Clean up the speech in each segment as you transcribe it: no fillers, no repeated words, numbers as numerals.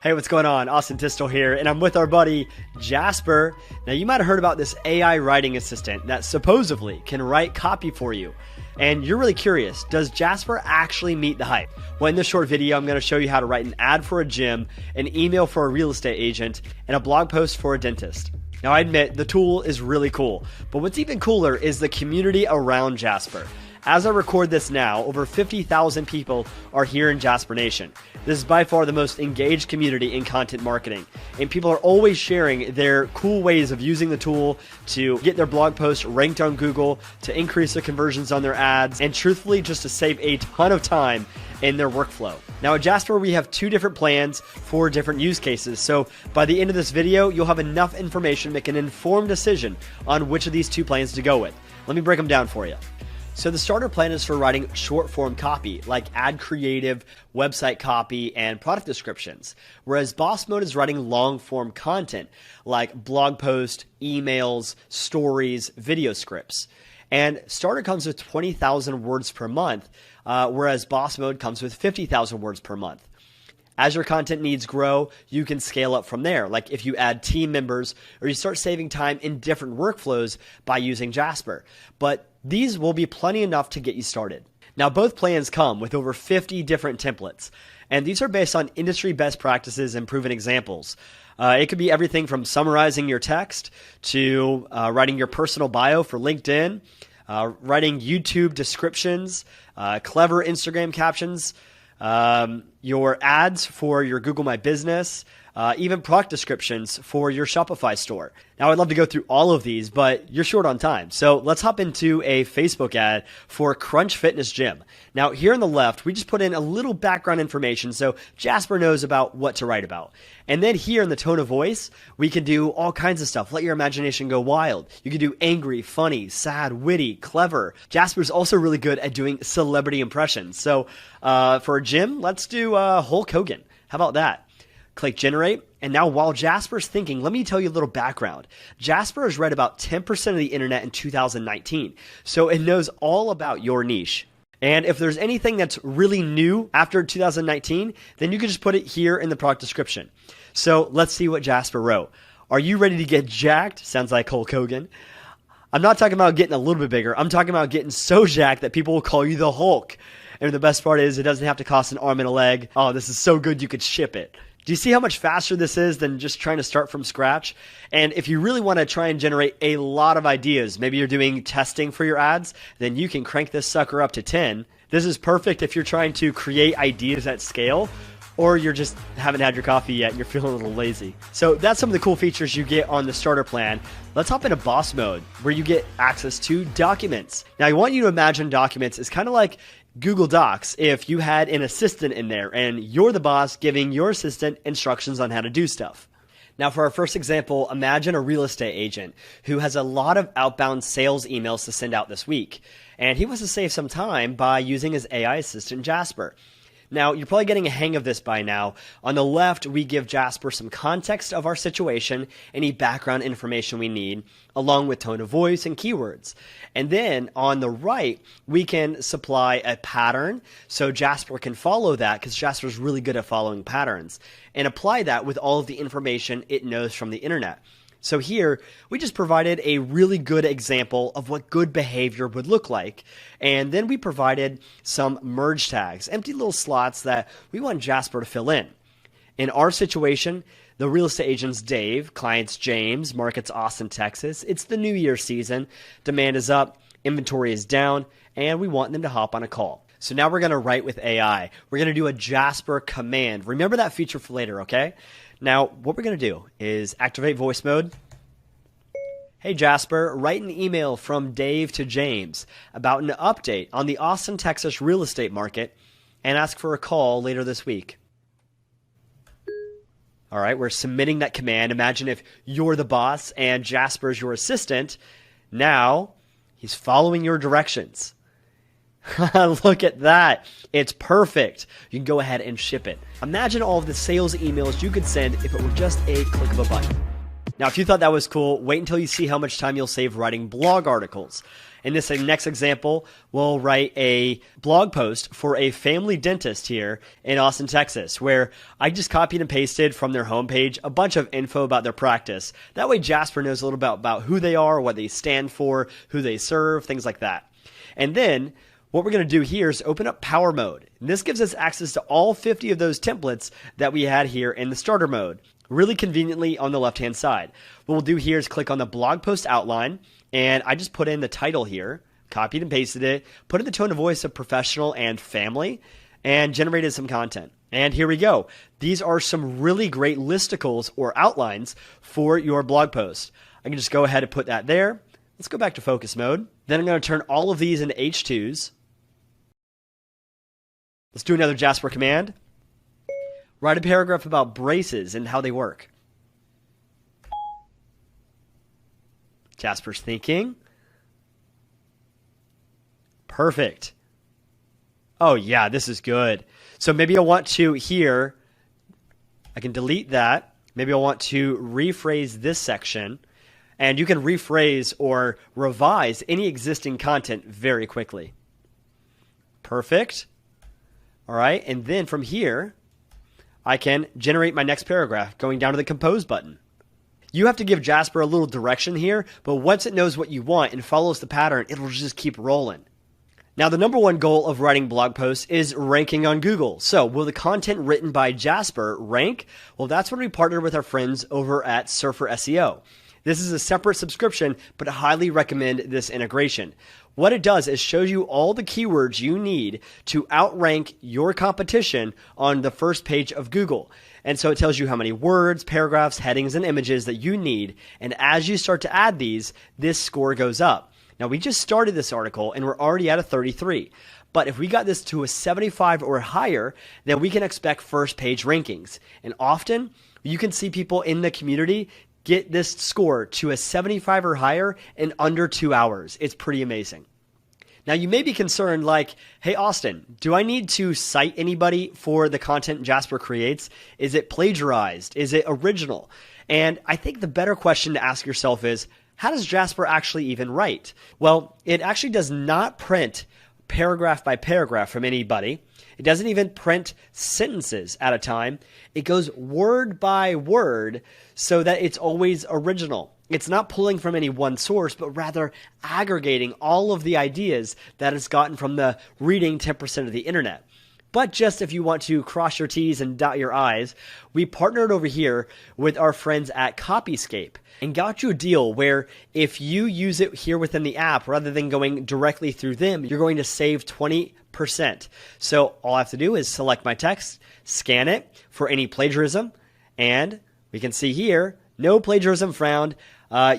Hey, what's going on? Austin Tistel here, and I'm with our buddy Jasper. Now, you might have heard about this AI writing assistant that supposedly can write copy for you. And you're really curious, does Jasper actually meet the hype? Well, in this short video, I'm going to show you how to write an ad for a gym, an email for a real estate agent, and a blog post for a dentist. Now, I admit, the tool is really cool, but what's even cooler is the community around Jasper. As I record this now, over 50,000 people are here in Jasper Nation. This is by far the most engaged community in content marketing, and people are always sharing their cool ways of using the tool to get their blog posts ranked on Google, to increase the conversions on their ads, and truthfully just to save a ton of time in their workflow. Now at Jasper, we have two different plans for different use cases, so by the end of this video, you'll have enough information to make an informed decision on which of these two plans to go with. Let me break them down for you. So the starter plan is for writing short form copy like ad creative, website copy, and product descriptions. Whereas boss mode is writing long form content like blog posts, emails, stories, video scripts. And starter comes with 20,000 words per month, whereas boss mode comes with 50,000 words per month. As your content needs grow, you can scale up from there. Like if you add team members or you start saving time in different workflows by using Jasper. But these will be plenty enough to get you started. Now, both plans come with over 50 different templates, and these are based on industry best practices and proven examples. It could be everything from summarizing your text to writing your personal bio for LinkedIn, writing YouTube descriptions, clever Instagram captions, your ads for your Google My Business, even product descriptions for your Shopify store. Now, I'd love to go through all of these, but you're short on time. So let's hop into a Facebook ad for Crunch Fitness Gym. Now, here on the left, we just put in a little background information so Jasper knows about what to write about. And then here in the tone of voice, we can do all kinds of stuff. Let your imagination go wild. You can do angry, funny, sad, witty, clever. Jasper's also really good at doing celebrity impressions. So for a gym, let's do Hulk Hogan. How about that? Click generate. And now while Jasper's thinking, let me tell you a little background. Jasper has read about 10% of the internet in 2019. So it knows all about your niche. And if there's anything that's really new after 2019, then you can just put it here in the product description. So let's see what Jasper wrote. Are you ready to get jacked? Sounds like Hulk Hogan. I'm not talking about getting a little bit bigger. I'm talking about getting so jacked that people will call you the Hulk. And the best part is it doesn't have to cost an arm and a leg. Oh, this is so good you could ship it. Do you see how much faster this is than just trying to start from scratch? And if you really want to try and generate a lot of ideas, maybe you're doing testing for your ads, then you can crank this sucker up to 10. This is perfect if you're trying to create ideas at scale, or you're just haven't had your coffee yet and you're feeling a little lazy. So that's some of the cool features you get on the starter plan. Let's hop into boss mode, where you get access to documents. Now, I want you to imagine documents is kind of like Google Docs if you had an assistant in there and you're the boss giving your assistant instructions on how to do stuff. Now, for our first example, imagine a real estate agent who has a lot of outbound sales emails to send out this week, and he wants to save some time by using his AI assistant, Jasper. Now, you're probably getting a hang of this by now. On the left, we give Jasper some context of our situation, any background information we need, along with tone of voice and keywords. And then on the right, we can supply a pattern so Jasper can follow that, because Jasper's really good at following patterns, and apply that with all of the information it knows from the internet. So here, we just provided a really good example of what good behavior would look like. And then we provided some merge tags, empty little slots that we want Jasper to fill in. In our situation, the real estate agent's Dave, client's James, market's Austin, Texas. It's the New Year season. Demand is up, inventory is down, and we want them to hop on a call. So now we're going to write with AI. We're going to do a Jasper command. Remember that feature for later, okay? Now, what we're going to do is activate voice mode. Hey Jasper, write an email from Dave to James about an update on the Austin, Texas real estate market and ask for a call later this week. All right, we're submitting that command. Imagine if you're the boss and Jasper's your assistant. Now, he's following your directions. Look at that. It's perfect. You can go ahead and ship it. Imagine all of the sales emails you could send if it were just a click of a button. Now, if you thought that was cool, wait until you see how much time you'll save writing blog articles. In this next example, we'll write a blog post for a family dentist here in Austin, Texas, where I just copied and pasted from their homepage a bunch of info about their practice. That way Jasper knows a little bit about who they are, what they stand for, who they serve, things like that. And then what we're going to do here is open up Power Mode. And this gives us access to all 50 of those templates that we had here in the starter mode, really conveniently on the left-hand side. What we'll do here is click on the blog post outline, and I just put in the title here, copied and pasted it, put in the tone of voice of professional and family, and generated some content. And here we go. These are some really great listicles or outlines for your blog post. I can just go ahead and put that there. Let's go back to focus mode. Then I'm going to turn all of these into H2s. Let's do another Jasper command. Write a paragraph about braces and how they work. Jasper's thinking. Perfect. Oh yeah, this is good. So maybe I want to here, I can delete that. Maybe I want to rephrase this section. And you can rephrase or revise any existing content very quickly. Perfect. All right, and then from here, I can generate my next paragraph going down to the compose button. You have to give Jasper a little direction here, but once it knows what you want and follows the pattern, it'll just keep rolling. Now, the number one goal of writing blog posts is ranking on Google. So will the content written by Jasper rank? Well, that's when we partner with our friends over at Surfer SEO. This is a separate subscription, but I highly recommend this integration. What it does is shows you all the keywords you need to outrank your competition on the first page of Google. And so it tells you how many words, paragraphs, headings, and images that you need. And as you start to add these, this score goes up. Now, we just started this article and we're already at a 33. But if we got this to a 75 or higher, then we can expect first page rankings. And often you can see people in the community get this score to a 75 or higher in under 2 hours. It's pretty amazing. Now, you may be concerned like, hey, Austin, do I need to cite anybody for the content Jasper creates? Is it plagiarized? Is it original? And I think the better question to ask yourself is, how does Jasper actually even write? Well, it actually does not print paragraph by paragraph from anybody. It doesn't even print sentences at a time. It goes word by word so that it's always original. It's not pulling from any one source, but rather aggregating all of the ideas that it's gotten from the reading 10% of the internet. But just if you want to cross your T's and dot your I's, we partnered over here with our friends at Copyscape and got you a deal where if you use it here within the app, rather than going directly through them, you're going to save 20%. So all I have to do is select my text, scan it for any plagiarism, and we can see here, no plagiarism found.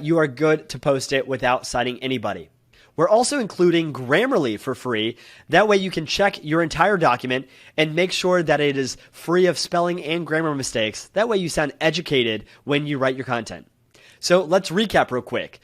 You are good to post it without citing anybody. We're also including Grammarly for free. That way you can check your entire document and make sure that it is free of spelling and grammar mistakes. That way you sound educated when you write your content. So let's recap real quick.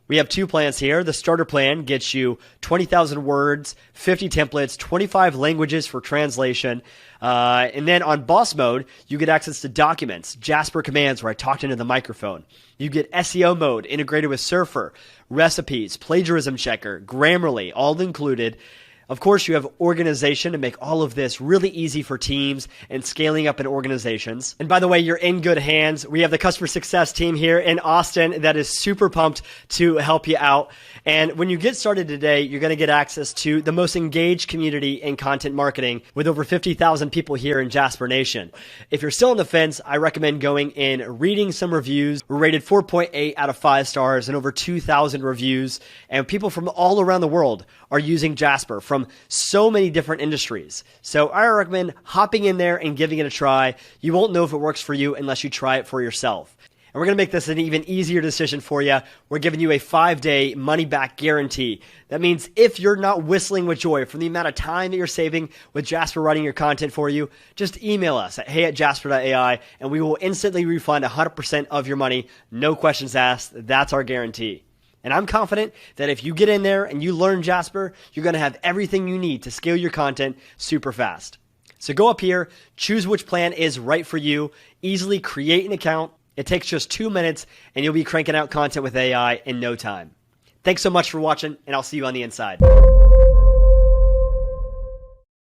We have two plans here. The starter plan gets you 20,000 words, 50 templates, 25 languages for translation. And then on boss mode, you get access to documents, Jasper commands where I talked into the microphone. You get SEO mode integrated with Surfer, recipes, plagiarism checker, Grammarly, all included. Of course, you have organization to make all of this really easy for teams and scaling up in organizations. And by the way, you're in good hands. We have the customer success team here in Austin that is super pumped to help you out. And when you get started today, you're going to get access to the most engaged community in content marketing with over 50,000 people here in Jasper Nation. If you're still on the fence, I recommend going and reading some reviews. We're rated 4.8 out of 5 stars and over 2,000 reviews. And people from all around the world are using Jasper from so many different industries. So I recommend hopping in there and giving it a try. You won't know if it works for you unless you try it for yourself. And we're going to make this an even easier decision for you. We're giving you a 5-day money-back guarantee. That means if you're not whistling with joy from the amount of time that you're saving with Jasper writing your content for you, just email us at hey@jasper.ai and we will instantly refund 100% of your money. No questions asked. That's our guarantee. And I'm confident that if you get in there and you learn Jasper, you're going to have everything you need to scale your content super fast. So go up here, choose which plan is right for you, easily create an account, It takes just 2 minutes and you'll be cranking out content with AI in no time. Thanks so much for watching, and I'll see you on the inside.